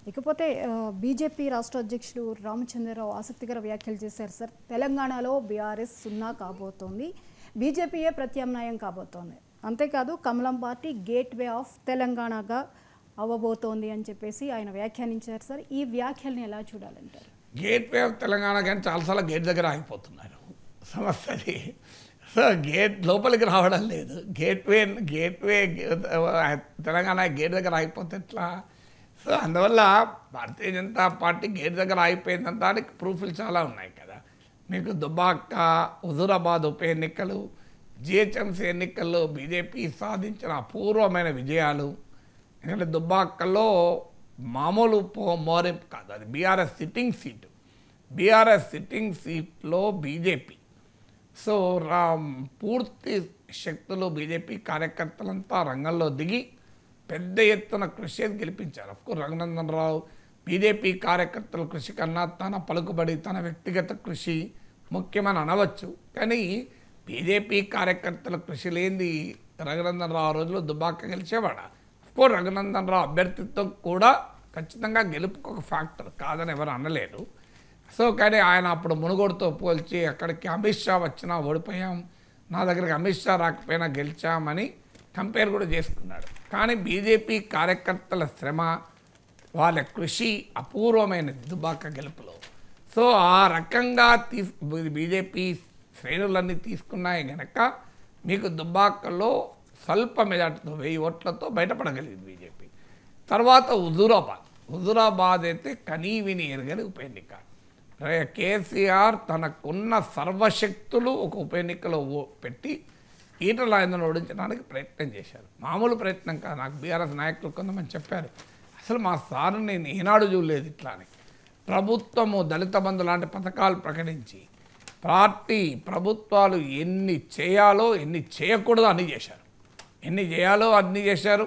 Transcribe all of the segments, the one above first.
ఇకపోతే బీజేపీ రాష్ట్ర అధ్యక్షుడు రామచంద్రరావు ఆసక్తికర వ్యాఖ్యలు చేశారు సార్. తెలంగాణలో బీఆర్ఎస్ సున్నా కాబోతోంది, బీజేపీయే ప్రత్యామ్నాయం కాబోతోంది. అంతేకాదు కమలం పార్టీ గేట్వే ఆఫ్ తెలంగాణగా అవ్వబోతోంది అని చెప్పేసి ఆయన వ్యాఖ్యానించారు సార్. ఈ వ్యాఖ్యల్ని ఎలా చూడాలంటారు? గేట్వే ఆఫ్ తెలంగాణ కానీ చాలాసార్లు గేట్ దగ్గర ఆగిపోతున్నారు. సమస్యది సో గేట్ లోపలికి రావడం లేదు. గేట్వే తెలంగాణ గేట్ దగ్గర ఆగిపోతే ఎట్లా? సో అందువల్ల భారతీయ జనతా పార్టీ గేట్ దగ్గర ఆగిపోయిందంటే దానికి ప్రూఫ్లు చాలా ఉన్నాయి కదా. మీకు దుబ్బాక, హుజూరాబాద్ ఉప ఎన్నికలు, జిహెచ్ఎంసీ ఎన్నికల్లో బీజేపీ సాధించిన అపూర్వమైన విజయాలు. ఎందుకంటే దుబ్బాకలో మామూలు మోరింపు కాదు, అది BRS sitting seat. BRS sitting సీట్లో బీజేపీ సో పూర్తి శక్తులు బీజేపీ కార్యకర్తలంతా రంగంలో దిగి పెద్ద ఎత్తున కృషి గెలిపించారు. అఫ్కోర్స్ రఘునందన్ రావు బీజేపీ కార్యకర్తల కృషి కన్నా తన పలుకుబడి, తన వ్యక్తిగత కృషి ముఖ్యమని అనవచ్చు. కానీ బీజేపీ కార్యకర్తల కృషి లేనిది రఘునందన్ రావు రోజుల్లో దుబ్బాక గెలిచేవాడు. అఫ్కోర్స్ రఘునందన్ రావు అభ్యర్థిత్వం కూడా ఖచ్చితంగా గెలుపుకు ఒక ఫ్యాక్టర్ కాదని ఎవరు అనలేరు. సో కానీ ఆయన అప్పుడు మునుగోడుతో పోల్చి అక్కడికి అమిత్ షా వచ్చినా ఓడిపోయాం, నా దగ్గరికి అమిత్ షా రాకపోయినా గెలిచామని కంపేర్ కూడా చేసుకున్నాడు. కానీ బీజేపీ కార్యకర్తల శ్రమ, వాళ్ళ కృషి అపూర్వమైనది దుబ్బాక గెలుపులో. సో ఆ రకంగా బీజేపీ శ్రేణులన్నీ తీసుకున్నాయి కనుక మీకు దుబ్బాకలో స్వల్ప మెజార్టీతో 1000 ఓట్లతో బయటపడగలిగింది బీజేపీ. తర్వాత హుజూరాబాద్ అయితే కనీవిని ఎరగని ఉప ఎన్నిక. కేసీఆర్ తనకున్న సర్వశక్తులు ఒక ఉప ఎన్నికలో పెట్టి ఈటల రాజేందర్ను ఓడించడానికి ప్రయత్నం చేశారు. మామూలు ప్రయత్నం కాదు. నాకు బీఆర్ఎస్ నాయకులు కొంతమంది చెప్పారు, అసలు మా సార్ నేను ఈనాడు చూడలేదు ఇట్లా అని. ప్రభుత్వము దళిత బంధు లాంటి పథకాలు ప్రకటించి ప్రభుత్వాలు ఎన్ని చేయాలో ఎన్ని చేయకూడదో అన్నీ చేశారు. ఎన్ని చేయాలో అన్నీ చేశారు,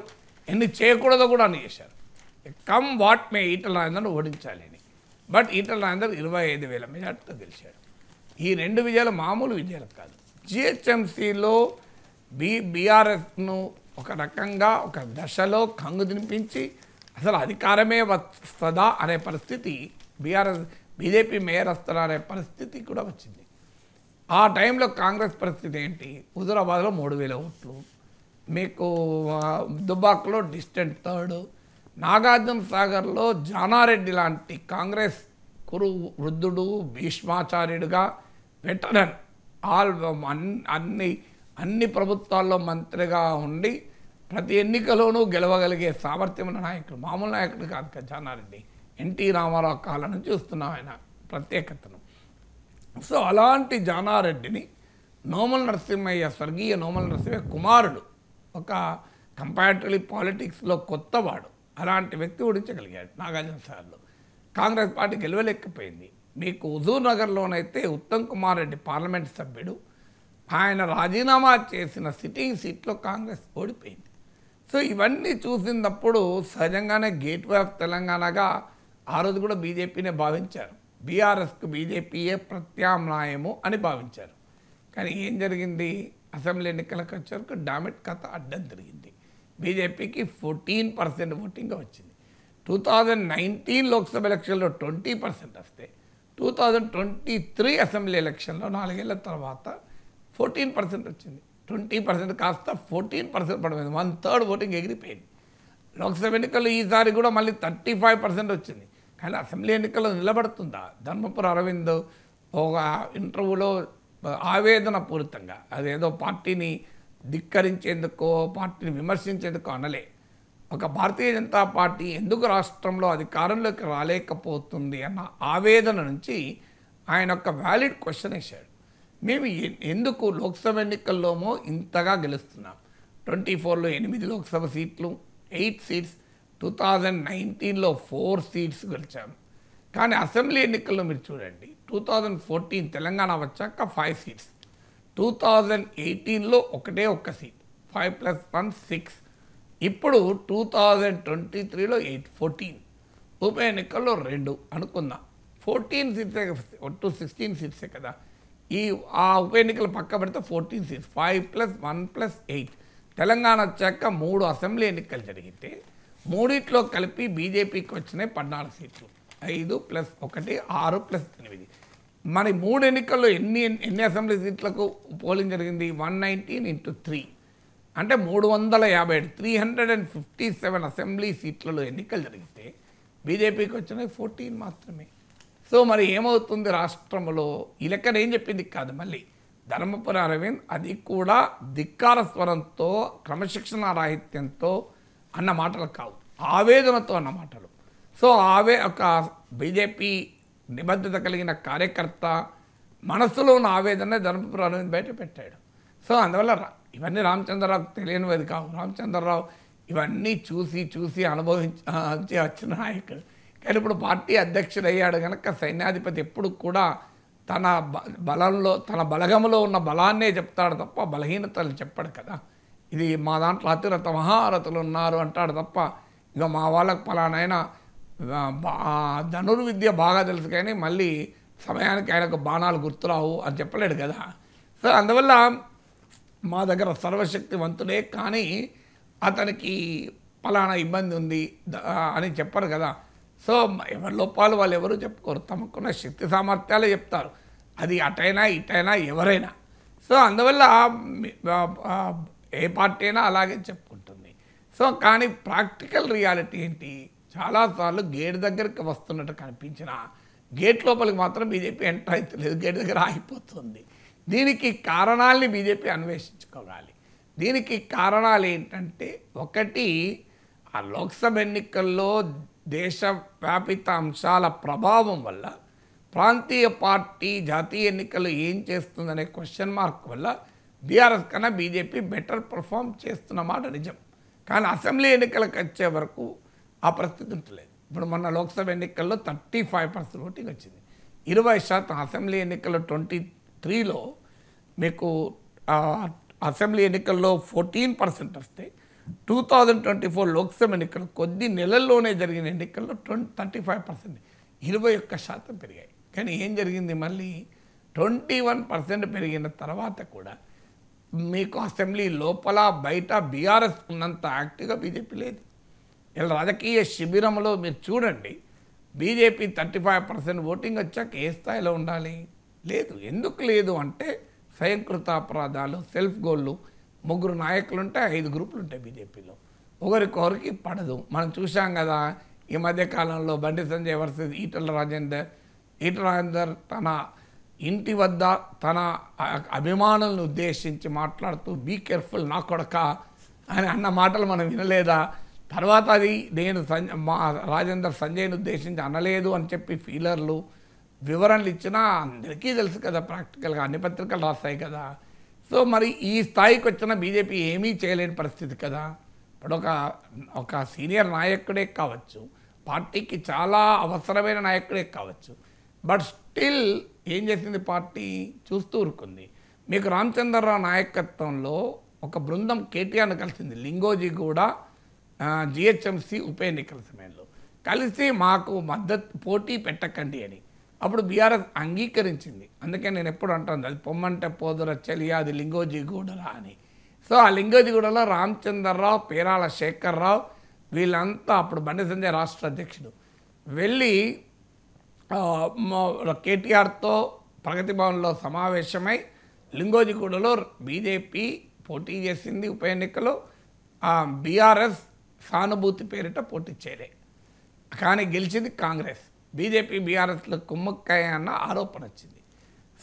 ఎన్ని చేయకూడదో కూడా అన్నీ చేశారు. కమ్ వాట్ మే ఈటల రాజేందర్ను ఓడించాలి అని. బట్ ఈటల రాజేందర్ 25,000 మెజార్టీతో గెలిచాడు. ఈ 2 విజయాలు మామూలు విజయాలు కాదు. జిహెచ్ఎంసీలో బీఆర్ఎస్ను ఒక రకంగా ఒక దశలో కంగు తినిపించి అసలు అధికారమే వస్తుందా అనే పరిస్థితి, బీజేపీ మేయర్ వస్తుందా అనే పరిస్థితి కూడా వచ్చింది. ఆ టైంలో కాంగ్రెస్ పరిస్థితి ఏంటి? హుజూరాబాద్లో 3,000 ఓట్లు, మీకు దుబ్బాకలో డిస్టెంట్ థర్డ్, నాగార్జున సాగర్లో జానారెడ్డి లాంటి కాంగ్రెస్ వృద్ధుడు, భీష్మాచార్యుడుగా వెటరన్, అన్ని ప్రభుత్వాల్లో మంత్రిగా ఉండి ప్రతి ఎన్నికలోనూ గెలవగలిగే సామర్థ్యం ఉన్న నాయకుడు, మామూలు నాయకుడు కాదు కదా జానారెడ్డి. ఎన్టీ రామారావు కాలం నుంచి చూస్తున్నాం ఆయన ప్రత్యేకతను. సో అలాంటి జానారెడ్డిని స్వర్గీయ నోముల నరసింహయ్య కుమారుడు, ఒక కంపారిటివ్లీ పాలిటిక్స్లో కొత్తవాడు, అలాంటి వ్యక్తి ఓడించగలిగాడు నాగార్జున సాగర్లో. కాంగ్రెస్ పార్టీ గెలవలేకపోయింది. మీకు హుజూర్ నగర్లోనైతే ఉత్తమ్ కుమార్ రెడ్డి పార్లమెంట్ సభ్యుడు, ఆయన రాజీనామా చేసిన సిట్టింగ్ సీట్లో కాంగ్రెస్ ఓడిపోయింది. సో ఇవన్నీ చూసినప్పుడు సహజంగానే గేట్వే ఆఫ్ తెలంగాణగా ఆ రోజు కూడా బీజేపీనే భావించారు. బీఆర్ఎస్కు బీజేపీయే ప్రత్యామ్నాయము అని భావించారు. కానీ ఏం జరిగింది? అసెంబ్లీ ఎన్నికలకు వచ్చేవరకు డామిట్ కథ అడ్డం తిరిగింది. బీజేపీకి 14% ఓటింగ్ వచ్చింది. 2019 లోక్సభ ఎలక్షన్లో 20% వస్తే 2023 అసెంబ్లీ ఎలక్షన్లో 4 ఏళ్ల తర్వాత 14% వచ్చింది. 20% కాస్త 14% పడిపోయింది. 1/3 ఓటింగ్ ఎగిరిపోయింది. లోక్సభ ఎన్నికల్లో ఈసారి కూడా మళ్ళీ 35% వచ్చింది. కానీ అసెంబ్లీ ఎన్నికల్లో నిలబడుతుందా? ధర్మపురి అరవింద్ ఒక ఇంటర్వ్యూలో ఆవేదన పూరితంగా, అదేదో పార్టీని ధిక్కరించేందుకో పార్టీని విమర్శించేందుకో అనలే, ఒక భారతీయ జనతా పార్టీ ఎందుకు రాష్ట్రంలో అధికారంలోకి రాలేకపోతుంది అన్న ఆవేదన నుంచి ఆయన ఒక వ్యాలిడ్ క్వశ్చన్ వేశాడు. మేము ఎందుకు లోక్సభ ఎన్నికల్లోమో ఇంతగా గెలుస్తున్నాం? 24లో 8 లోక్సభ సీట్లు, 8 సీట్స్, 2019లో 4 సీట్స్ గెలిచాము. కానీ అసెంబ్లీ ఎన్నికల్లో మీరు చూడండి, 2014 తెలంగాణ వచ్చాక 5 సీట్స్, 2018లో ఒక్క సీట్, 5+1 6, ఇప్పుడు 2023లో 8, 14, ఉప ఎన్నికల్లో 2 అనుకుందాం, 14 సీట్సే, 16 సీట్సే కదా. ఆ ఉప ఎన్నికలు పక్క పెడితే 14 సీట్స్, 5+1+8. తెలంగాణ వచ్చాక 3 అసెంబ్లీ ఎన్నికలు జరిగితే మూడిట్లో కలిపి బీజేపీకి వచ్చినాయి 14 సీట్లు, 5 + 1 6 + 8. మరి 3 ఎన్నికల్లో ఎన్ని అసెంబ్లీ సీట్లకు పోలింగ్ జరిగింది? 119 × 3 అంటే 357, 357 అసెంబ్లీ సీట్లలో ఎన్నికలు జరిగితే బీజేపీకి వచ్చినాయి 14 మాత్రమే. సో మరి ఏమవుతుంది రాష్ట్రంలో? ఈ లెక్కన ఏం చెప్పింది కాదు, మళ్ళీ ధర్మపురి అరవింద్ అది కూడా ధిక్కార స్వరంతో క్రమశిక్షణ రాహిత్యంతో అన్న మాటలు కావు, ఆవేదనతో అన్న మాటలు. సో ఒక బీజేపీ నిబద్ధత కలిగిన కార్యకర్త మనసులో ఉన్న ఆవేదన ధర్మపురి అరవింద్ బయట పెట్టాడు. సో అందువల్ల ఇవన్నీ రామచంద్రరావుకు తెలియనివి కావు. రామచంద్రరావు ఇవన్నీ చూసి అనుభవించి వచ్చిన నాయకుడు. కానీ ఇప్పుడు పార్టీ అధ్యక్షుడు అయ్యాడు కనుక సైన్యాధిపతి ఎప్పుడు కూడా తన తన బలగంలో ఉన్న బలాన్నే చెప్తాడు తప్ప బలహీనతలు చెప్పాడు కదా. ఇది మా దాంట్లో అతిరథ మహారథులు ఉన్నారు అంటాడు తప్ప ఇక మా వాళ్ళకు పలానైనా ధనుర్విద్య బాగా తెలుసు కానీ మళ్ళీ సమయానికి ఆయనకు బాణాలు గుర్తురావు అని చెప్పలేడు కదా. సో అందువల్ల మా దగ్గర సర్వశక్తివంతుడే కానీ అతనికి పలానా ఇబ్బంది ఉంది అని చెప్పరు కదా. సో ఎవరి లోపాలు వాళ్ళు ఎవరు చెప్పుకోరు, తమకున్న శక్తి సామర్థ్యాలే చెప్తారు, అది అటైనా ఇటైనా ఎవరైనా. సో అందువల్ల ఏ పార్టీ అయినా అలాగే చెప్పుకుంటుంది. సో కానీ ప్రాక్టికల్ రియాలిటీ ఏంటి? చాలాసార్లు గేట్ దగ్గరికి వస్తున్నట్టు కనిపించిన గేట్ లోపలికి మాత్రం బీజేపీ ఎంటర్ అవుతలేదు, గేట్ దగ్గర ఆగిపోతుంది. దీనికి కారణాలని బీజేపీ అన్వేషించుకోవాలి. దీనికి కారణాలు ఏంటంటే, ఒకటి ఆ లోక్సభ ఎన్నికల్లో దేశవ్యాపిత అంశాల ప్రభావం వల్ల ప్రాంతీయ పార్టీ జాతీయ ఎన్నికల్లో ఏం చేస్తుందనే క్వశ్చన్ మార్క్ వల్ల బీఆర్ఎస్ కన్నా బీజేపీ బెటర్ పర్ఫామ్ చేస్తున్నమాట నిజం. కానీ అసెంబ్లీ ఎన్నికలకు వచ్చే వరకు ఆ పరిస్థితి ఉంటలేదు. ఇప్పుడు మొన్న లోక్సభ ఎన్నికల్లో 35% ఓటింగ్ వచ్చింది, 20%. అసెంబ్లీ ఎన్నికల్లో 23లో మీకు అసెంబ్లీ ఎన్నికల్లో 14% వస్తే 2024 లోక్సభ ఎన్నికలు కొద్ది నెలల్లోనే జరిగిన ఎన్నికల్లో 35%, 21% పెరిగాయి. కానీ ఏం జరిగింది? మళ్ళీ 21% పెరిగిన తర్వాత కూడా మీకు అసెంబ్లీ లోపల బయట బీఆర్ఎస్ ఉన్నంత యాక్టివ్గా బీజేపీ లేదు. ఇలా రాజకీయ శిబిరంలో మీరు చూడండి, బీజేపీ 35% ఓటింగ్ వచ్చాక ఏ స్థాయిలో ఉండాలి? లేదు. ఎందుకు లేదు అంటే స్వయంకృత అపరాధాలు, సెల్ఫ్ గోళ్ళు, 3 నాయకులు ఉంటే 5 గ్రూపులు ఉంటాయి బీజేపీలో, ఒకరికొకరికి పడదు. మనం చూసాం కదా ఈ మధ్యకాలంలో బండి సంజయ్ వర్సెస్ ఈటల రాజేందర్ తన ఇంటి వద్ద తన అభిమానులను ఉద్దేశించి మాట్లాడుతూ బీ కేర్ఫుల్ నా కొడక అని అన్న మాటలు మనం వినలేదా? తర్వాత అది నేను రాజేందర్ సంజయ్ని ఉద్దేశించి అనలేదు అని చెప్పి ఫీలర్లు వివరణలు ఇచ్చినా అందరికీ తెలుసు కదా, ప్రాక్టికల్గా అన్ని పత్రికలు రాస్తాయి కదా. సో మరి ఈ స్థాయికి వచ్చిన బీజేపీ ఏమీ చేయలేని పరిస్థితి కదా. ఇప్పుడు ఒక సీనియర్ నాయకుడే కావచ్చు, పార్టీకి చాలా అవసరమైన నాయకుడే కావచ్చు, బట్ స్టిల్ ఏం చేసింది పార్టీ? చూస్తూ ఊరుకుంది. మీకు రామచంద్రరావు నాయకత్వంలో ఒక బృందం కేటీఆర్ను కలిసింది, లింగోజీ కూడా జిహెచ్ఎంసీ ఉప ఎన్నికల సమయంలో కలిసి మాకు మద్దతు పోటీ పెట్టకండి అని. అప్పుడు బీఆర్ఎస్ అంగీకరించింది. అందుకే నేను ఎప్పుడు అంటాను అది పొమ్మంటే పోదుర చెలియా అది లింగోజిగూడలా అని. సో ఆ లింగోజిగూడలో రామచంద్రరావు, పేరాల శేఖర్రావు వీళ్ళంతా అప్పుడు బండి సంజయ్ రాష్ట్ర అధ్యక్షుడు వెళ్ళి కేటీఆర్తో ప్రగతి భవన్లో సమావేశమై లింగోజిగూడలో బీజేపీ పోటీ చేసింది ఉప ఎన్నికలో, బీఆర్ఎస్ సానుభూతి పేరిట పోటీ చేయలే, కానీ గెలిచింది కాంగ్రెస్. బీజేపీ బీఆర్ఎస్లో కుమ్మక్కాయ అన్న ఆరోపణ వచ్చింది.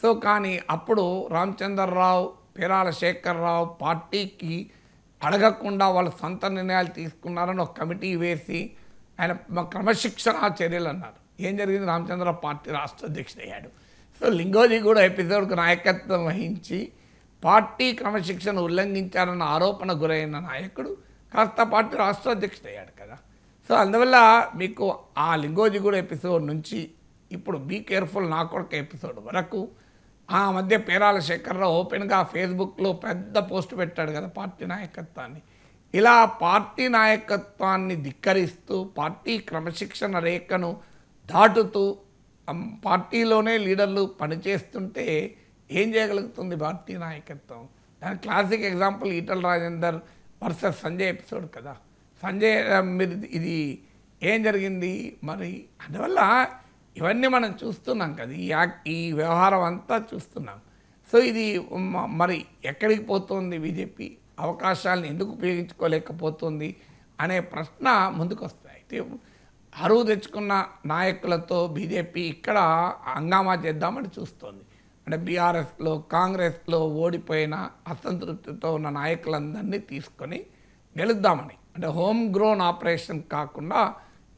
సో కానీ అప్పుడు రామచంద్రరావు, పేరాల శేఖర్రావు పార్టీకి అడగకుండా వాళ్ళు సొంత నిర్ణయాలు తీసుకున్నారని ఒక కమిటీ వేసి ఆయన క్రమశిక్షణ చర్యలు అన్నారు. ఏం జరిగింది? రామచంద్రరావు పార్టీ రాష్ట్ర అధ్యక్షుడు అయ్యాడు. సో లింగోజీ కూడా ఎపిసోడ్కు నాయకత్వం వహించి పార్టీ క్రమశిక్షణ ఉల్లంఘించారన్న ఆరోపణ గురైన నాయకుడు కాస్త పార్టీ రాష్ట్ర అధ్యక్షుడు అయ్యాడు కదా. సో అందువల్ల మీకు ఆ లింగోజిగూడ ఎపిసోడ్ నుంచి ఇప్పుడు బీ కేర్ఫుల్ నా కొడుకు ఎపిసోడ్ వరకు ఆ మధ్య పేరాల శేఖర్రావు ఓపెన్గా ఫేస్బుక్లో పెద్ద పోస్ట్ పెట్టాడు కదా పార్టీ నాయకత్వాన్ని. ఇలా పార్టీ నాయకత్వాన్ని ధిక్కరిస్తూ పార్టీ క్రమశిక్షణ రేఖను దాటుతూ పార్టీలోనే లీడర్లు పనిచేస్తుంటే ఏం చేయగలుగుతుంది పార్టీ నాయకత్వం? దాని classic example Etela Rajender versus Sanjay episode కదా. సంజయ్ మీరు ఇది ఏం జరిగింది మరి అందువల్ల ఇవన్నీ మనం చూస్తున్నాం కదా ఈ వ్యవహారం అంతా చూస్తున్నాం. సో ఇది మరి ఎక్కడికి పోతుంది బీజేపీ, అవకాశాలను ఎందుకు ఉపయోగించుకోలేకపోతుంది అనే ప్రశ్న ముందుకు వస్తాయి. అయితే అరువు తెచ్చుకున్న నాయకులతో బీజేపీ ఇక్కడ హంగామా చేద్దామని చూస్తోంది. అంటే బీఆర్ఎస్లో కాంగ్రెస్లో ఓడిపోయిన అసంతృప్తితో ఉన్న నాయకులందరినీ తీసుకొని గెలుద్దామని, అంటే హోమ్ గ్రోన్ ఆపరేషన్ కాకుండా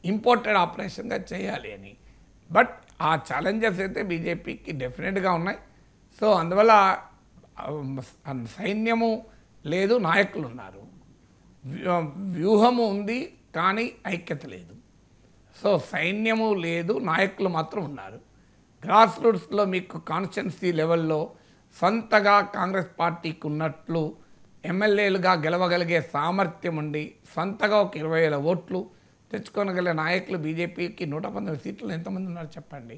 ఇంపోర్టెడ్ ఆపరేషన్గా చేయాలి అని. బట్ ఆ ఛాలెంజెస్ అయితే బీజేపీకి డెఫినెట్గా ఉన్నాయి. సో అందువల్ల సైన్యము లేదు, నాయకులు ఉన్నారు, వ్యూహము ఉంది కానీ ఐక్యత లేదు. సో సైన్యము లేదు, నాయకులు మాత్రం ఉన్నారు. గ్రాస్ రూట్స్లో మీకు కాన్స్టిట్యున్సీ లెవెల్లో సొంతగా కాంగ్రెస్ పార్టీకి ఉన్నట్లు ఎమ్మెల్యేలుగా గెలవగలిగే సామర్థ్యం ఉండి సొంతగా ఒక 20,000 ఓట్లు తెచ్చుకోగలిగే నాయకులు బీజేపీకి 119 సీట్లు ఎంతమంది ఉన్నారు చెప్పండి.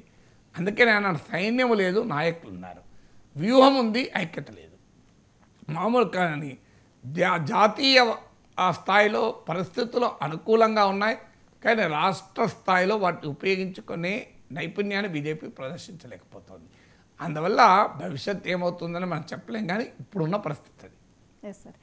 అందుకే నేను సైన్యము లేదు, నాయకులు ఉన్నారు, వ్యూహం ఉంది, ఐక్యత లేదు. మామూలు కానీ జాతీయ స్థాయిలో పరిస్థితులు అనుకూలంగా ఉన్నాయి, కానీ రాష్ట్ర స్థాయిలో వాటిని ఉపయోగించుకునే నైపుణ్యాన్ని బీజేపీ ప్రదర్శించలేకపోతుంది. అందువల్ల భవిష్యత్ ఏమవుతుందని మనం చెప్పలేం, కానీ ఇప్పుడున్న పరిస్థితి అది. Yes sir.